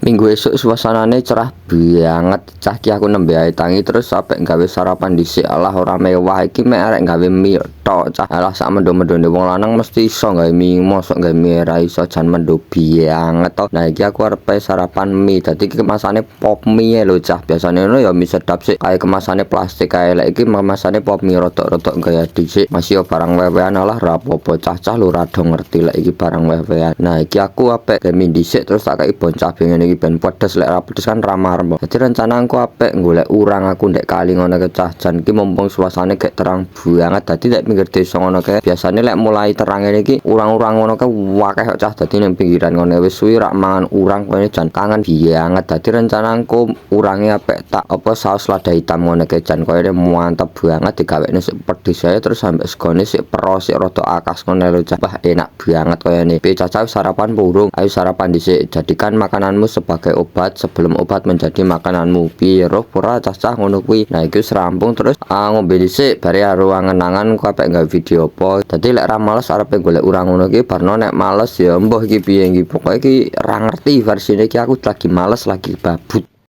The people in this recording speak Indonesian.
Minggu esuk suasanane cerah banget. Cah ki aku nembe ae tangi terus sampe gawe sarapan dhisik. Alah ora mewah iki mek arek gawe mie tok cah. Alah sak mendo-mendone wong lanang mesti iso gawe mie, mosok gawe mie ra iso jan mendo banget to. Nah iki aku arep sarapan mie. Dadi iki kemasane pop mie lho cah. Biasane ngono ya mie sedap sik kae kemasane plastik kae. Lek iki kemasane pop mie rodok-rodok gaya dhisik. Masih yo barang wewean alah ra apa-apa cah-cah lu rada ngerti lek iki barang wewean. Nah iki aku apik gawe mie dhisik terus tak kei boncah ngene iki ben pedes lek ra pedes kan ra marem. Dadi rencanaku apik golek urang aku ndek kali ngono ke cah jan iki mumpung suasane gek terang banget. Dadi lek pinggir desa ngono ke biasane lek mulai terang ngene iki urang-urang ngono ke akeh kok cah. Dadi ning pinggiran ngono wis suwi rak mangan urang kene jan kangen banget. Dadi rencanaku urange apik tak apa saus lada hitam ngono ke jan koyo mantep banget digawekne sik pedes ae terus sampe segone sik pero sik rada akas ngono lho cah. Wah enak banget koyone. Piye cah sarapan burung? Ayo sarapan dhisik. Jadikan makananmu sebagai obat sebelum obat menjadi makananmu. Piye roh pura cah-cah ngono kuwi. Nah iki wis rampung terus ngombe dhisik bare karo angen-angen ku apik gawe video apa. Dadi lek ra males arepe golek urang ngono iki barno nek males ya mbah iki piye iki. Pokoke iki ra ngerti versine iki aku lagi males lagi babut.